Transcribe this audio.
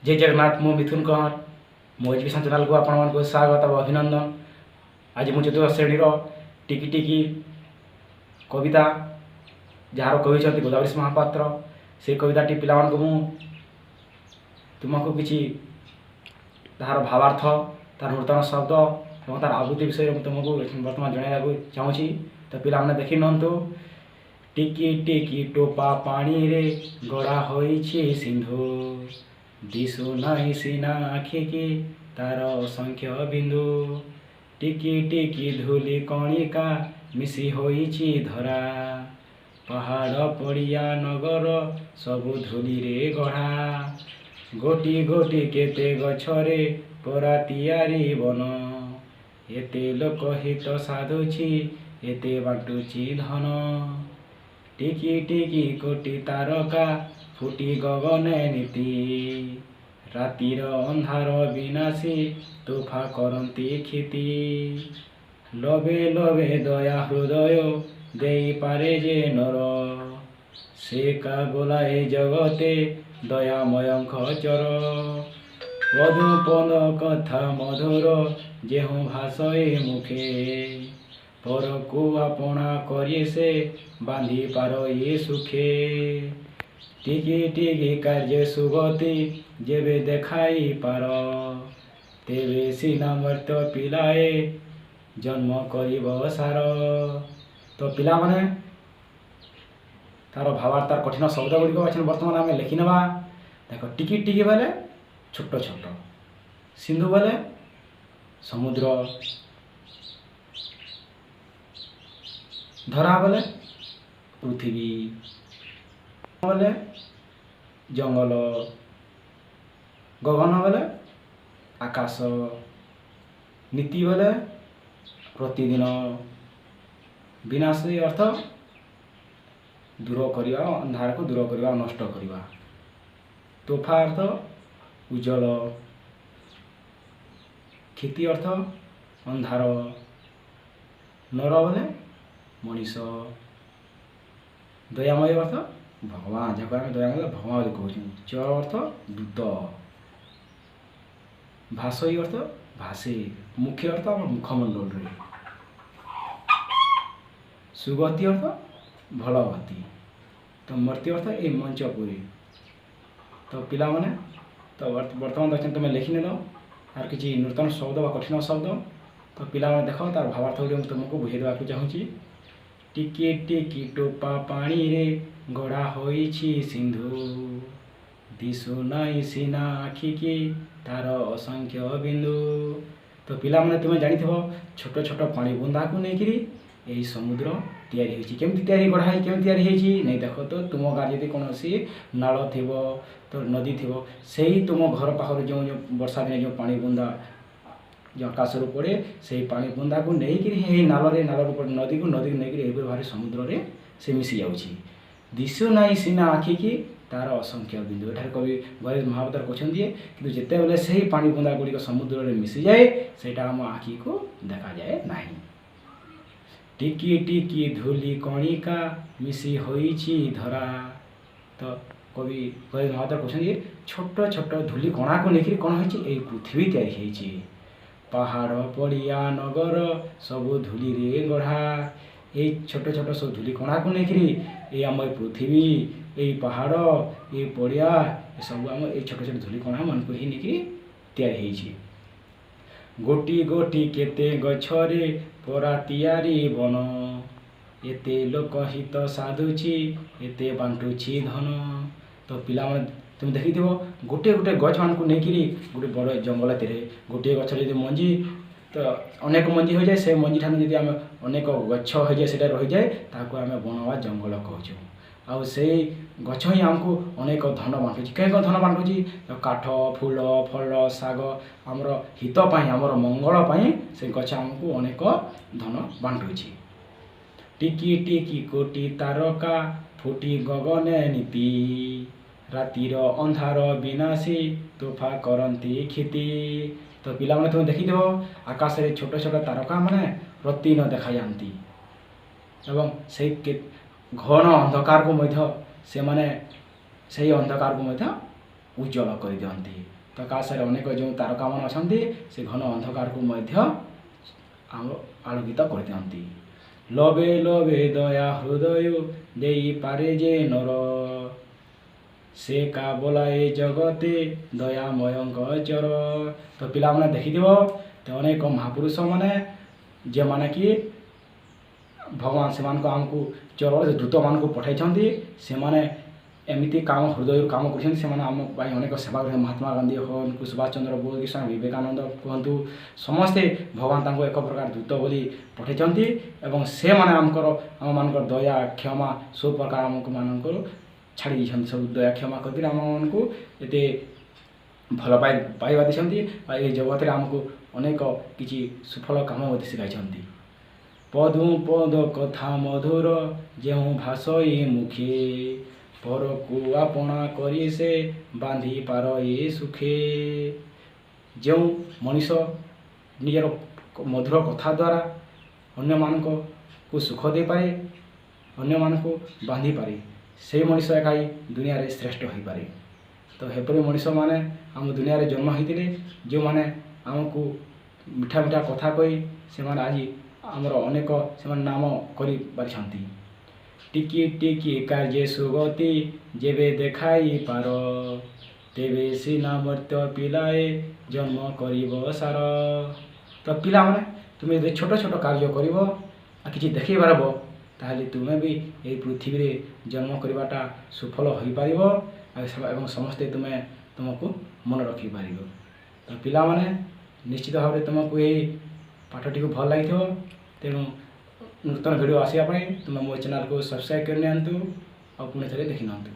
जय जगन्नाथ मु मिथुन कौर मो एजुकेशन चैनल को आपण को स्वागत और अभिनंदन। आज मु चतुर्थ श्रेणी टिकी टिकी कविता जार कवि गोदावरी महापात्र से कविताटी पिला तुमको किसी तार भावार्थ तार नूतन शब्द और तार आवृत्ति विषय में तुमको बर्तमान जनवाक चाहूँगी। तो पिला मैंने देखी नंतु। टिकी टिकी टोपा पानी रे गड़ा होइछि सिंधु दिशु नहीं सीना आखि की तार असंख्य बिंदु टिकी टिकी धूली कणिका मिसी होइछि धरा पहाड़ पड़िया नगर सबु धूली रे गढ़ा गोटी गोटी केते गछरे परा तियारी बन एते लोक हित साधुछि एते बाटुछि धन टिकी टिकी कोटी तारका फुटी गगने नीति रातिर अंधार विनाशी तोफा करती क्षिति लबे लबे दया हृदय देई पारे जे नर से का बोलाए जगते दयामयंख चर पदुपद कथा मधुर जेहु भाषे मुखे पर को आपना करिए से बांधी पारो ये सुखे टिकी टिकी कार्य सुगति जेबे देखाई पार तेबे सीना मर्त्य पिलाए जन्म करिब सार। तो पिला माने तार भावार्थ तार कठिन शब्द गुड़िक अच्छे बर्तमान आम लिखि ना। देख टिकी टिकी बेले छोट छोट सिंधु बेले समुद्र धरा बेले पृथ्वी बेले जंगल गगन बेले आकाश नीति बेले प्रतिदिन विनाश अर्थ दूर करवा अंधार को दूर करवा नष्ट करवा तोफा अर्थ उज्जवल क्षति अर्थ अंधार नर बेले मनीष दयामय अर्थ भगवान जहाँ आम दयामय भगवान कहूँ च अर्थ दूत भाषई अर्थ भाषे मुख्य अर्थ आम मुखमंडल सुगति अर्थ भल गति तो मृत्यु अर्थ ये मंचपुरी। तो पिला माने तो बर्तमान देखते तुम लिखि नेल आर किसी नूतन शब्द व कठिन शब्द तो पिला माने देख तार भावार्थ गुड़ तुमको बुझे देवाक चाहूँगी। टिकी टिकी टोपा पानी रे गड़ा होइछि सिंधु दिशु नहीं सीना आखि की तार असंख्य बिंदु। तो पिला माने तुम जानी छोट छोट पानी बुंदा को लेकिरी यही समुद्र तैयारी होइछि केमती तैयारी गढ़ा केमती तैयारी होइछि नहीं देख तो तुम गाँव जब कौन नाल थी तो नदी थी से ही तुम घर पाखर जो वर्षा दिन जो पानी बुंदा जो आकाश पड़े से पानी बुंदा को लेकिन नाल नदी को नहीं भारी समुद्र रे से मिसी जाऊँगी दिशु नाई सीना आखि की तार असंख्य बिंदु एठार कवि गोदावरी महापात्र कहते कि जिते बेले से ही पानी बुंदा गुड़िक समुद्र में मिसी जाए सेटा आम आखि को देखा जाए नहीं। टिकी टिकी धूली कणिका मिसी होइछि धरा। तो कवि गोदावरी महापात्र कहते छोट छोट धूली कणा को लेकिन कौन होइछि पृथ्वी तैयारी होइछि पहाड़ पड़िया नगर सबु धूली रे गढ़ा ये छोट छोट सब धूली कणा को लेकिन ये आम पृथ्वी ये पहाड़ ये पड़िया ये सब आम ये छोट छोट धूली कणा मन को ही लेकिन तैयारी होइछि गोटी गोटी केते गछरे परा तियारी बन एते लोक हित साधुछि एते बांटुछि धन। तो पिला तुम देखी गोटे गोटे गछ मान को लेकिन गोटे बड़ जंगल तेरे गोटे गछ यदि मंजी तो अनेक मंजी हो जाए से मंजी ठान यदि आम अनेक गछ हो जाए से रही जाए ताको आम बन वा जंगल कहूँ आउ से गछ ही आमको अनेक धन बांटुची कहीं धन बांटुची तो काठ फूल फल शाग आमर हितपाई आमर मंगलपाई से गछ आमको अनेक धन बांटुची टिकी टिकी कोटी तारका फुटी गगने नीति रातिर अंधार विनाशी तोफा करती क्षिति। तो पिला माने तुम देखी आकाश रे छोट छोट तारका माने प्रतिदिन देखा जाती एवं से घन अंधकार को से माने अंधकार को उज्जवल कर दियंती ତ ଆକାଶରେ ଅନେକ ଯେଉଁ ତାରକାମାନେ ଅଛନ୍ତି ସେ ଘନ ଅନ୍ଧକାରକୁ ମଧ୍ୟ ଆଲୋକିତ କରିଥାନ୍ତି। ଲବେ ଲବେ ଦୟା ହୃଦୟ ଦେଇପାରେ ଯେ ନର, ସେ କା ବୋଲାଏ ଜଗତେ ଦୟାମୟଙ୍କ ଚର। ତ ପିଲାମାନେ ଦେଖିଥିବ ତ ଅନେକ ମହାପୁରୁଷ ମାନେ ଯେମାନେ କି ଭଗବାନ ସେମାନଙ୍କୁ ଆମକୁ ଚରରେ ଦୂତମାନଙ୍କୁ ପଠାଇଛନ୍ତି। ସେମାନେ ଏମିତି କାମ ହୃଦୟରୁ କାମ କରିଛନ୍ତି, ସେମାନେ ଆମ ପାଇଁ ଅନେକ ସେବା କରିଛନ୍ତି। ମହାତ୍ମା ଗାନ୍ଧୀ ହୁଅନ୍ତୁ, ସୁଭାଷ ଚନ୍ଦ୍ର ବୋଷ କି ସ୍ୱାମୀ ବିବେକାନନ୍ଦ କୁହନ୍ତୁ, ସମସ୍ତେ ଭଗବାନ ତାଙ୍କୁ ଏକ ପ୍ରକାର ଦୂତ ବୋଲି ପଠାଇଛନ୍ତି ଏବଂ ସେମାନେ ଆମମାନଙ୍କର ଦୟା କ୍ଷମା ସବୁ ପ୍ରକାର ମାନଙ୍କର ଛାଡ଼ି ଦେଇଛନ୍ତି। ସବୁ ଦୟା କ୍ଷମା କରିକି ଆମମାନଙ୍କୁ ଏତେ ଭଲ ପାଇବା ଦେଇଛନ୍ତି ଆଉ ଏହି ଜଗତରେ ଆମକୁ ଅନେକ କିଛି ସୁଫଳ କାମ ମଧ୍ୟ ଶିଖାଇଛନ୍ତି। ପଦୁ ପଦ କଥା ମଧୁର ଯେଉଁ ଭାଷଇ ମୁଖେ, ପରକୁ ଆପଣା କରି ସେ ବାନ୍ଧି ପାର ଏ ସୁଖେ। ଯେଉଁ ମଣିଷ ନିଜର ମଧୁର କଥା ଦ୍ୱାରା ଅନ୍ୟମାନଙ୍କୁ ସୁଖ ଦେଇପାରେ, ଅନ୍ୟମାନଙ୍କୁ ବାନ୍ଧିପାରେ, ସେହି ମଣିଷ ଏକା ହିଁ ଦୁନିଆରେ ଶ୍ରେଷ୍ଠ ହୋଇପାରେ। ତ ଏପରି ମଣିଷମାନେ ଆମ ଦୁନିଆରେ ଜନ୍ମ ହୋଇଥିଲେ, ଯେଉଁମାନେ ଆମକୁ ମିଠା ମିଠା କଥା କହି ସେମାନେ ଆଜି ଆମର ଅନେକ ସେମାନେ ନାମ କରିପାରିଛନ୍ତି। ଟିକି ଟିକି କାର୍ଯ୍ୟ ସୁଗତି ଯେବେ ଦେଖାଇ ପାର, ତେବେ ସିନା ମର୍ତ୍ତ୍ୟ ପିଲାଏ ଜନ୍ମ କରିବ ସାର। ତ ପିଲାମାନେ ତୁମେ ଯଦି ଛୋଟ ଛୋଟ କାର୍ଯ୍ୟ କରିବ ଆଉ କିଛି ଦେଖାଇ ପାରିବ, ତାହେଲେ ତୁମେ ବି ଏହି ପୃଥିବୀରେ ଜନ୍ମ କରିବାଟା ସୁଫଳ ହୋଇପାରିବ ଏବଂ ସମସ୍ତେ ତୁମକୁ ମନେ ରଖିପାରିବ। ତ ପିଲାମାନେ ନିଶ୍ଚିତ ଭାବରେ ତୁମକୁ ଏହି ପାଠଟିକୁ ଭଲ ଲାଗିଥିବ, ତେଣୁ ନୂତନ ଭିଡ଼ିଓ ଆସିବା ପାଇଁ ତୁମେ ମୋ ଚ୍ୟାନେଲକୁ ସବସ୍କ୍ରାଇବ୍ କରି ନିଅନ୍ତୁ ଆଉ ପୁଣି ଥରେ ଦେଖିନିଅନ୍ତୁ।